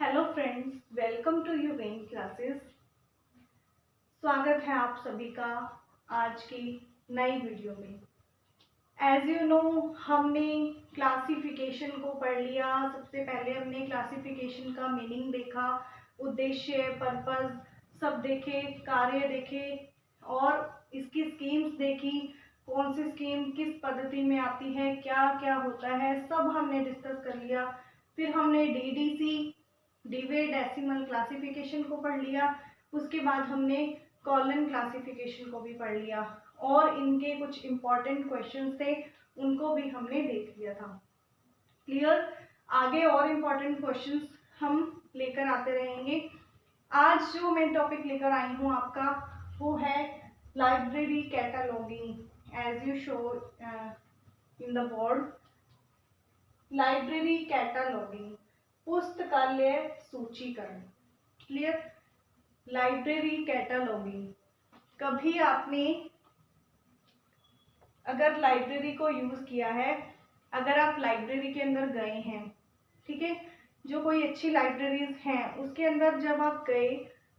Hello friends, welcome to यूवेन classes. स्वागत है आप सभी का आज की नई वीडियो में। एज यू नो, हमने क्लासिफिकेशन को पढ़ लिया। सबसे पहले हमने क्लासिफिकेशन का मीनिंग देखा, उद्देश्य, पर्पस सब देखे, कार्य देखे और इसकी स्कीम्स देखी। कौन सी स्कीम किस पद्धति में आती है, क्या क्या होता है, सब हमने डिस्कस कर लिया। फिर हमने डीडीसी, डिवे डेसिमल क्लासिफिकेशन को पढ़ लिया। उसके बाद हमने कॉलन क्लासिफिकेशन को भी पढ़ लिया और इनके कुछ इम्पॉर्टेंट क्वेश्चंस थे, उनको भी हमने देख लिया था। क्लियर? आगे और इम्पॉर्टेंट क्वेश्चंस हम लेकर आते रहेंगे। आज जो मैं टॉपिक लेकर आई हूँ आपका, वो है library cataloguing. As you show in the board, library cataloguing, पुस्तकालय सूचीकरण। क्लियर? लाइब्रेरी कैटलॉगिंग, कभी आपने अगर लाइब्रेरी को यूज किया है, अगर आप लाइब्रेरी के अंदर गए हैं, ठीक है, जो कोई अच्छी लाइब्रेरीज हैं उसके अंदर जब आप गए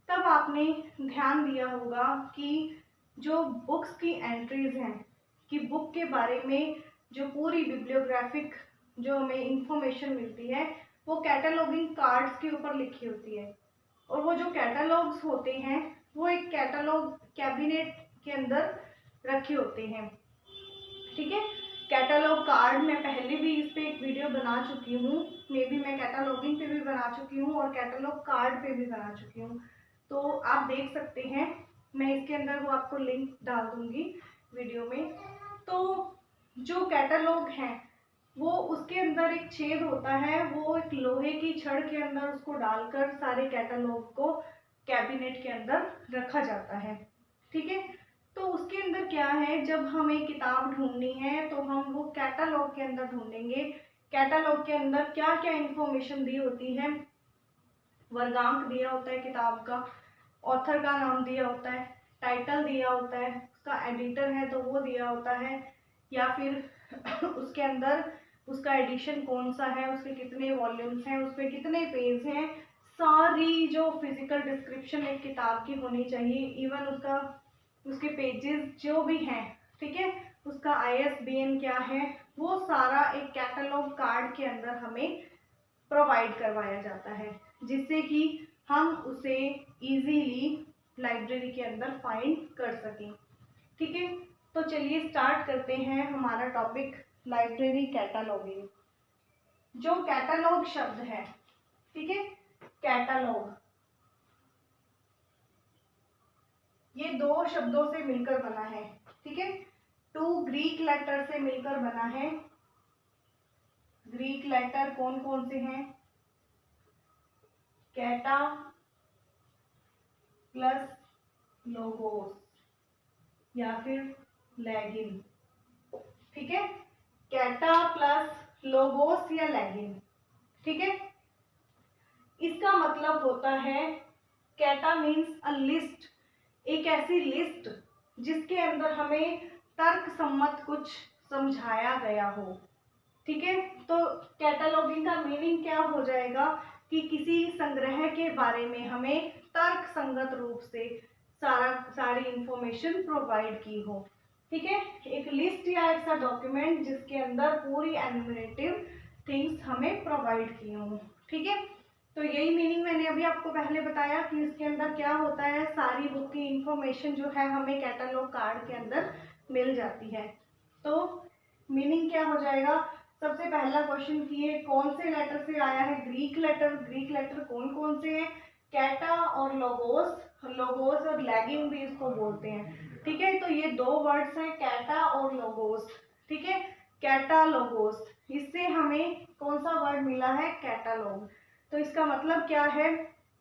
तब आपने ध्यान दिया होगा कि जो बुक्स की एंट्रीज हैं, कि बुक के बारे में जो पूरी बिब्लियोग्राफिक जो हमें इंफॉर्मेशन मिलती है वो कैटलॉगिंग कार्ड्स के ऊपर लिखी होती है। और वो जो कैटलॉग्स होते हैं वो एक कैटलॉग कैबिनेट के अंदर रखे होते हैं। ठीक है, कैटलॉग कार्ड मैं पहले भी इस पे एक वीडियो बना चुकी हूँ, मे बी मैं कैटलॉगिंग पे भी बना चुकी हूँ और कैटलॉग कार्ड पे भी बना चुकी हूँ, तो आप देख सकते हैं। मैं इसके अंदर वो आपको लिंक डाल दूंगी वीडियो में। तो जो कैटलॉग है वो उसके अंदर एक छेद होता है, वो एक लोहे की छड़ के अंदर उसको डालकर सारे कैटलॉग को कैबिनेट के अंदर रखा जाता है। ठीक है, तो उसके अंदर क्या है, जब हमें किताब ढूंढनी है तो हम वो कैटलॉग के अंदर ढूंढेंगे। कैटलॉग के अंदर क्या क्या इंफॉर्मेशन दी होती है, वर्गांक दिया होता है किताब का, ऑथर का नाम दिया होता है, टाइटल दिया होता है, उसका एडिटर है तो वो दिया होता है, या फिर उसके अंदर उसका एडिशन कौन सा है, उसके कितने वॉल्यूम्स हैं, उस पर कितने पेज हैं, सारी जो फिजिकल डिस्क्रिप्शन एक किताब की होनी चाहिए। इवन उसका उसके पेजेस जो भी हैं, ठीक है, उसका ISBN क्या है, वो सारा एक कैटलॉग कार्ड के अंदर हमें प्रोवाइड करवाया जाता है, जिससे कि हम उसे इजीली लाइब्रेरी के अंदर फाइंड कर सकें। ठीक है, तो चलिए स्टार्ट करते हैं हमारा टॉपिक, लाइब्रेरी कैटलॉगिंग। जो कैटलॉग शब्द है, ठीक है, कैटलॉग ये दो शब्दों से मिलकर बना है। ठीक है, 2 ग्रीक लेटर से मिलकर बना है। ग्रीक लेटर कौन कौन से हैं? कैटा प्लस लोगोस या फिर लैगिन। ठीक है, कैटा प्लस लोगोस या लैगिन। ठीक है, इसका मतलब होता है, कैटा मीन्स अ लिस्ट, एक ऐसी लिस्ट जिसके अंदर हमें तर्क सम्मत कुछ समझाया गया हो। ठीक है, तो कैटलॉगिंग का मीनिंग क्या हो जाएगा कि किसी संग्रह के बारे में हमें तर्क संगत रूप से सारी इंफॉर्मेशन प्रोवाइड की हो। ठीक है, एक लिस्ट या ऐसा डॉक्यूमेंट जिसके अंदर पूरी एनुमरेटिव थिंग्स हमें प्रोवाइड की हो। ठीक है, तो यही मीनिंग मैंने अभी आपको पहले बताया कि इसके अंदर क्या होता है, सारी बुक की इंफॉर्मेशन जो है हमें कैटलॉग कार्ड के अंदर मिल जाती है। तो मीनिंग क्या हो जाएगा, सबसे पहला क्वेश्चन कि ये कौन से लेटर से आया है? Greek letter. ग्रीक लेटर कौन कौन से हैं? कैटा और लोगोस, लोगोस और लैगिन भी इसको बोलते हैं। ठीक है, तो ये दो वर्ड्स हैं, कैटा और लोगोस। ठीक है, कैटालोगोस, इससे हमें कौन सा वर्ड मिला है? कैटालॉग। तो इसका मतलब क्या है?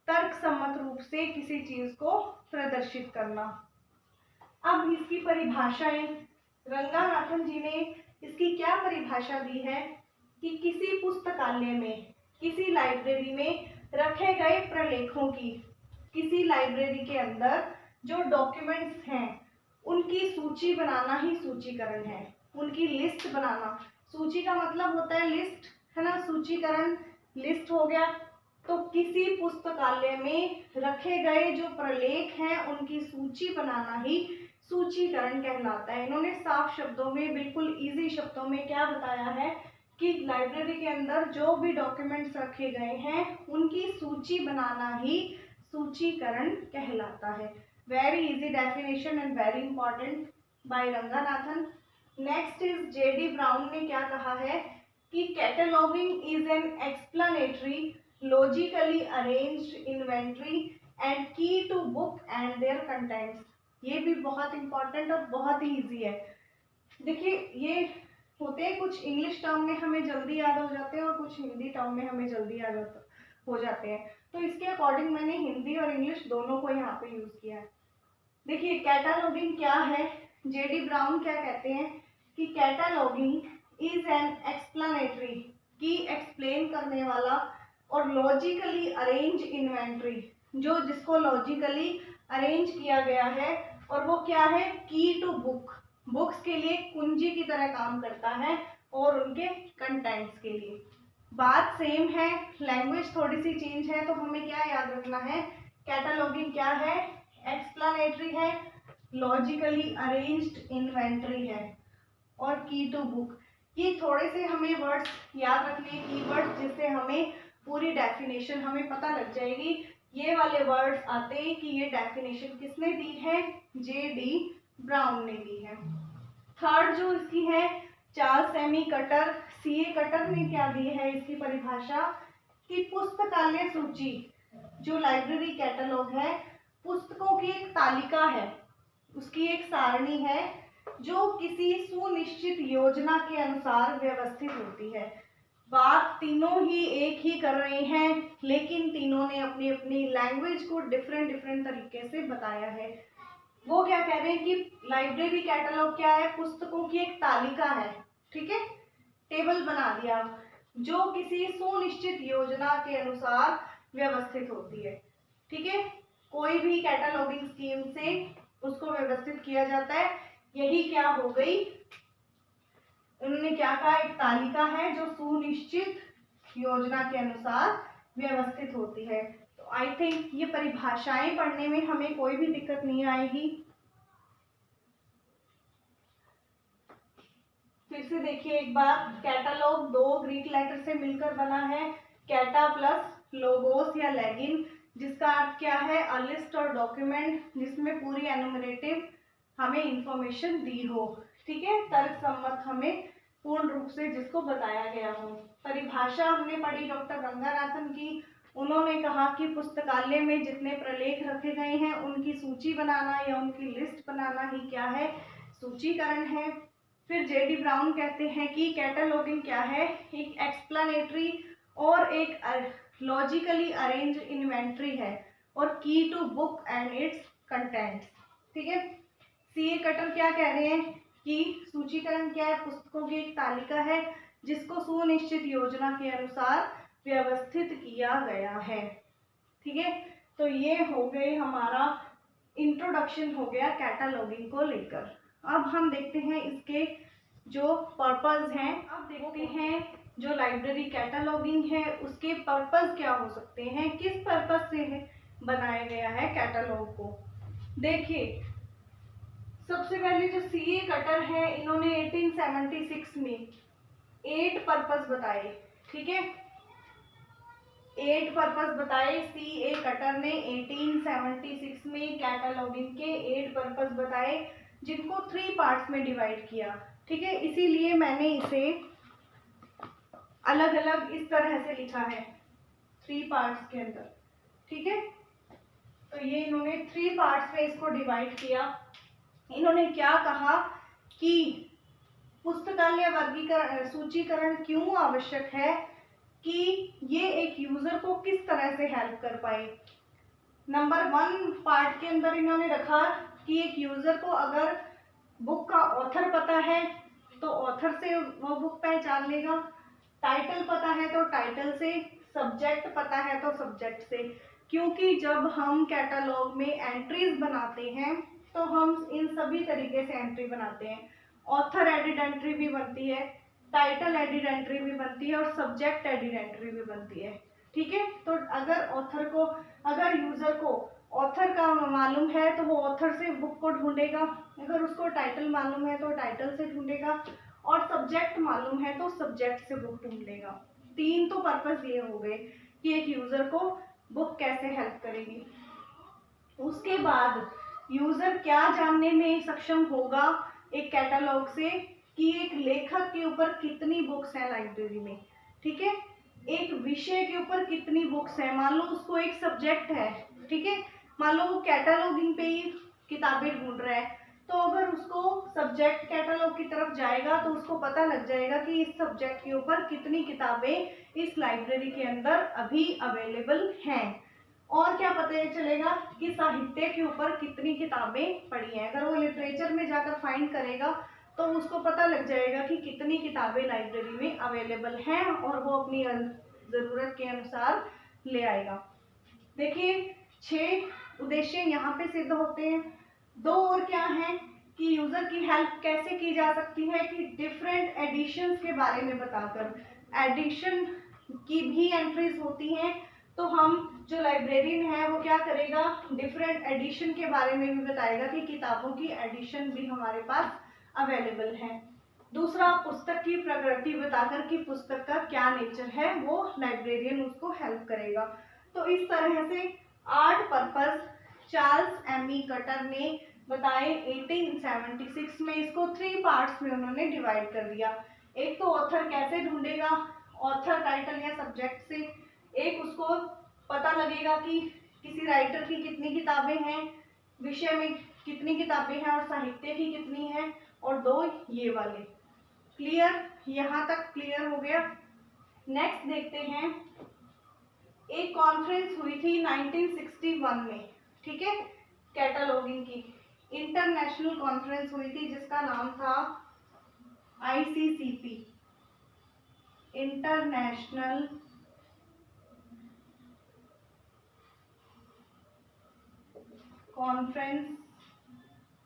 तर्क सम्मत रूप से किसी चीज को प्रदर्शित करना। अब इसकी परिभाषाएं रंगानाथन जी ने इसकी क्या परिभाषा दी है कि किसी पुस्तकालय में, किसी लाइब्रेरी में रखे गए प्रलेखों की, किसी लाइब्रेरी के अंदर जो डॉक्यूमेंट्स हैं उनकी सूची बनाना ही सूचीकरण है। उनकी लिस्ट बनाना, सूची का मतलब होता है लिस्ट, है ना, सूचीकरण लिस्ट हो गया। तो किसी पुस्तकालय में रखे गए जो प्रलेख हैं उनकी सूची बनाना ही सूचीकरण कहलाता है। इन्होंने साफ शब्दों में, बिल्कुल इजी शब्दों में क्या बताया है कि लाइब्रेरी के अंदर जो भी डॉक्यूमेंट्स रखे गए हैं उनकी सूची बनाना ही सूचीकरण कहलाता है। Very easy definition and very important by Ranganathan. Next is JD Brown ने क्या कहा है कि cataloguing is an explanatory logically arranged inventory and key to book and their contents. ये भी बहुत इंपॉर्टेंट और बहुत ही इजी है। देखिए ये होते हैं कुछ इंग्लिश टर्म में हमें जल्दी याद हो जाते हैं और कुछ हिंदी टर्म में हमें जल्दी याद हो जाते हैं, तो इसके अकॉर्डिंग मैंने हिंदी और इंग्लिश दोनों को यहाँ पे यूज किया है। देखिए कैटलॉगिंग क्या है, जेडी ब्राउन क्या कहते हैं कि कैटलॉगिंग इज एन एक्सप्लेनेटरी, की एक्सप्लेन करने वाला, और लॉजिकली अरेंज इन्वेंटरी, जो जिसको लॉजिकली अरेंज किया गया है, और वो क्या है की टू बुक, बुक्स के लिए कुंजी की तरह काम करता है और उनके कंटेंट्स के लिए। बात सेम है, लैंग्वेज थोड़ी सी चेंज है, तो हमें क्या याद रखना है, कैटलॉगिंग क्या है, एक्सप्लेनेटरी है, लॉजिकली अरेंज्ड इन्वेंटरी है, और की टू बुक। ये थोड़े से हमें वर्ड्स याद रखने, कीवर्ड्स, जिससे हमें पूरी डेफिनेशन हमें पता लग जाएगी। ये वाले वर्ड्स आते हैं कि ये डेफिनेशन किसने दी है, जेडी ब्राउन ने दी है। थर्ड जो इसकी है Charles semi cutter, CA cutter ने क्या दी है इसकी परिभाषा कि पुस्तकालय सूची, जो लाइब्रेरी कैटलॉग है, पुस्तकों की एक तालिका है, उसकी एक सारणी है जो किसी सुनिश्चित योजना के अनुसार व्यवस्थित होती है। बात तीनों ही एक ही कर रहे हैं, लेकिन तीनों ने अपनी अपनी लैंग्वेज को डिफरेंट तरीके से बताया है। वो क्या कह रहे हैं कि लाइब्रेरी कैटलॉग क्या है, पुस्तकों की एक तालिका है, ठीक है, टेबल बना दिया, जो किसी सुनिश्चित योजना के अनुसार व्यवस्थित होती है, ठीक है। कोई भी कैटलॉगिंग स्कीम से उसको व्यवस्थित किया जाता है, यही क्या हो गई, उन्होंने क्या कहा, एक तालिका है जो सुनिश्चित योजना के अनुसार व्यवस्थित होती है। तो आई थिंक ये परिभाषाएं पढ़ने में हमें कोई भी दिक्कत नहीं आएगी। फिर से देखिए एक बार, कैटलॉग दो ग्रीक लेटर से मिलकर बना है, कैटा प्लस लोगोस या लेगिन, जिसका अर्थ क्या है, अ लिस्ट और डॉक्यूमेंट जिसमें पूरी एनुमरेटिव हमें इंफॉर्मेशन दी हो, ठीक है, तर्क सम्मत हमें पूर्ण रूप से जिसको बताया गया हो। परिभाषा हमने पढ़ी डॉक्टर रंगानाथन की, उन्होंने कहा कि पुस्तकालय में जितने प्रलेख रखे गए हैं उनकी सूची बनाना या उनकी लिस्ट बनाना ही क्या है, सूचीकरण है। फिर जेडी ब्राउन कहते हैं कि कैटलॉगिंग क्या है, एक एक्सप्लेनेटरी और एक लॉजिकली अरेंज इन्वेंटरी है, और key to book and its contents, ठीक है। सीए कटर क्या कह रहे हैं कि सूचीकरण क्या है, पुस्तकों की एक तालिका है जिसको सुनिश्चित योजना के अनुसार व्यवस्थित किया गया है, ठीक है। तो ये हो गए हमारा इंट्रोडक्शन हो गया कैटलॉगिंग को लेकर। अब हम देखते हैं इसके जो पर्पस हैं, अब देखते हैं जो लाइब्रेरी कैटलॉगिंग है उसके पर्पस क्या हो सकते हैं, किस पर्पस से बनाया गया है कैटलॉग को। देखिए सबसे पहले जो सीए कटर है, इन्होंने 1876 में 8 पर्पस बताए, ठीक है, 8 पर्पस बताए। सीए कटर ने 1876 में कैटलॉगिंग के 8 पर्पस बताए, जिनको 3 पार्ट्स में डिवाइड किया, ठीक है। इसीलिए मैंने इसे अलग अलग इस तरह से लिखा है 3 पार्ट्स के अंदर, ठीक है। तो ये इन्होंने 3 पार्ट्स में इसको डिवाइड किया। इन्होंने क्या कहा कि पुस्तकालय वर्गीकरण सूचीकरण क्यों आवश्यक है, कि ये एक यूजर को किस तरह से हेल्प कर पाए। नंबर 1 पार्ट के अंदर इन्होंने रखा कि एक यूजर को अगर बुक का ऑथर पता है तो ऑथर से वो बुक पहचान लेगा, टाइटल पता है तो टाइटल से, सब्जेक्ट पता है तो सब्जेक्ट से, क्योंकि जब हम कैटलॉग में एंट्रीज बनाते हैं तो हम इन सभी तरीके से एंट्री बनाते हैं। ऑथर एडिड एंट्री भी बनती है, टाइटल एडिड एंट्री भी बनती है, और सब्जेक्ट एडिड एंट्री भी बनती है, ठीक है। तो अगर यूजर को ऑथर का मालूम है तो वो ऑथर से बुक को ढूंढेगा, अगर उसको टाइटल मालूम है तो टाइटल से ढूंढेगा, और सब्जेक्ट मालूम है तो सब्जेक्ट से बुक ढूंढ लेगा। तीन तो पर्पस ये हो गए कि एक यूजर को बुक कैसे हेल्प करेगी। उसके बाद यूजर क्या जानने में सक्षम होगा एक कैटलॉग से कि एक लेखक के ऊपर कितनी बुक्स हैं लाइब्रेरी में, ठीक है, एक विषय के ऊपर कितनी बुक्स हैं। मान लो उसको एक सब्जेक्ट है, ठीक है, मान लो वो कैटलॉगिंग पे ही किताबें ढूंढ रहा है, तो अगर उसको सब्जेक्ट कैटलॉग की तरफ जाएगा तो उसको पता लग जाएगा कि इस सब्जेक्ट के ऊपर कितनी किताबें इस लाइब्रेरी के अंदर अभी अवेलेबल हैं। और क्या पता चलेगा कि साहित्य के ऊपर कितनी किताबें पड़ी हैं। अगर वो लिटरेचर में जाकर फाइंड करेगा तो उसको पता लग जाएगा कि कितनी किताबें लाइब्रेरी में अवेलेबल हैं और वो अपनी ज़रूरत के अनुसार ले आएगा। देखिए 6 उद्देश्य यहाँ पे सिद्ध होते हैं। 2 और क्या है कि यूजर की हेल्प कैसे की जा सकती है कि डिफरेंट एडिशंस के बारे में बताकर, एडिशन की भी एंट्रीज होती हैं, तो हम जो लाइब्रेरियन है वो क्या करेगा, डिफरेंट एडिशन के बारे में भी बताएगा कि किताबों की एडिशन भी हमारे पास अवेलेबल है। दूसरा, पुस्तक की प्रकृति बताकर कि पुस्तक का क्या नेचर है वो लाइब्रेरियन उसको हेल्प करेगा। तो इस तरह से 8 पर्पस चार्ल्स एमी कटर ने बताए 1876 में। इसको 3 पार्ट्स में उन्होंने डिवाइड कर दिया। एक तो ऑथर कैसे ढूंढेगा, ऑथर टाइटल या सब्जेक्ट से। एक उसको पता लगेगा कि किसी राइटर की कितनी किताबें हैं, विषय में कितनी किताबें हैं और साहित्य की कितनी हैं, और 2 ये वाले। क्लियर, यहाँ तक क्लियर हो गया। नेक्स्ट देखते हैं, एक कॉन्फ्रेंस हुई थी 1961 में, ठीक है, कैटलॉगिंग की इंटरनेशनल कॉन्फ्रेंस हुई थी जिसका नाम था ICCP, international conference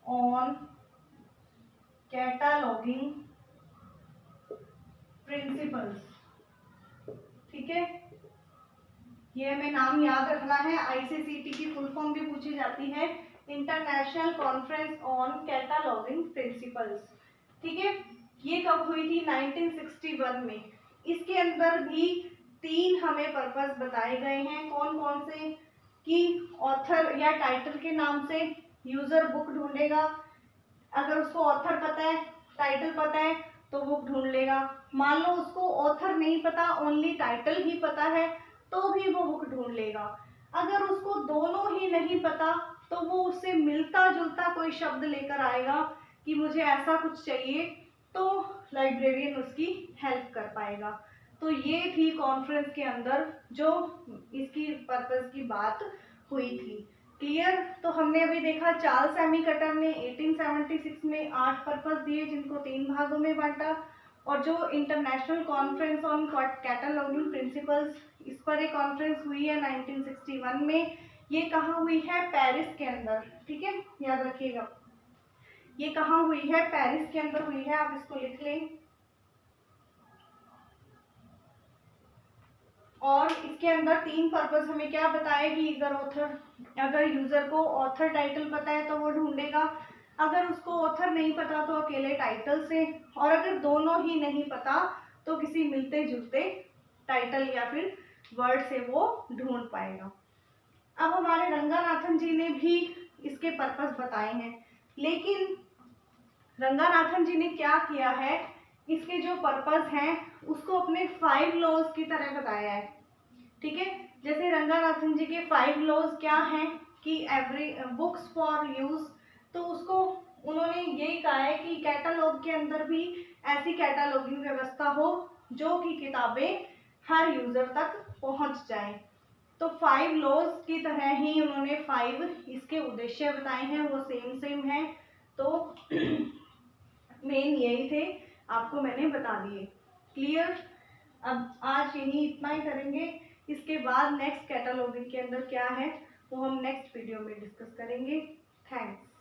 on cataloguing principles, ठीक है, ये हमें नाम याद रखना है। ICCP की फुल फॉर्म भी पूछी जाती है, international conference on cataloguing principles, ठीक है। ये कब हुई थी, 1961 में। इसके अंदर भी 3 हमें पर्पस बताए गए हैं। कौन कौन से, कि ऑथर या टाइटल के नाम से यूजर बुक ढूंढेगा, अगर उसको ऑथर पता है, टाइटल पता है तो बुक ढूंढ लेगा। मान लो उसको ऑथर नहीं पता, ओनली टाइटल ही पता है, तो भी वो बुक ढूंढ लेगा। अगर उसको दोनों ही नहीं पता तो वो उससे मिलता जुलता कोई शब्द लेकर आएगा कि मुझे ऐसा कुछ चाहिए, तो लाइब्रेरियन उसकी हेल्प कर पाएगा। तो ये थी कॉन्फ्रेंस के अंदर जो इसकी पर्पस की बात हुई थी। क्लियर। तो हमने अभी देखा चार्ल्स एमी कटर ने 1876 में 8 पर्पस दिए जिनको 3 भागों में बांटा, और जो international conference on cataloguing principles, इस पर एक कॉन्फ्रेंस हुई है 1961 में। ये कहाँ हुई है, पेरिस के अंदर, ठीक है, याद रखिएगा। ये कहाँ हुई है, पेरिस के अंदर हुई है, आप इसको लिख लें। और इसके अंदर 3 पर्पस हमें क्या बताया कि अगर यूजर को ऑथर टाइटल पता है तो वो ढूंढेगा, अगर उसको ऑथर नहीं पता तो अकेले टाइटल से, और अगर दोनों ही नहीं पता तो किसी मिलते जुलते टाइटल या फिर वर्ड से वो ढूंढ पाएगा। अब हमारे रंगानाथन जी ने भी इसके पर्पस बताए हैं, लेकिन रंगानाथन जी ने क्या किया है, इसके जो पर्पस हैं उसको अपने 5 लॉज की तरह बताया है, ठीक है। जैसे रंगानाथन जी के 5 लॉज क्या हैं कि एवरी बुक्स फॉर यूज, तो उसको उन्होंने यही कहा है कि कैटलॉग के अंदर भी ऐसी कैटलॉगिंग व्यवस्था हो जो कि किताबें हर यूजर तक पहुंच जाएं। तो 5 लॉज की तरह ही उन्होंने 5 इसके उद्देश्य बताए हैं, वो सेम हैं। तो मेन यही थे, आपको मैंने बता दिए। क्लियर। अब आज यही इतना ही करेंगे, इसके बाद नेक्स्ट कैटलॉगिंग के अंदर क्या है वो हम नेक्स्ट वीडियो में डिस्कस करेंगे। थैंक्स।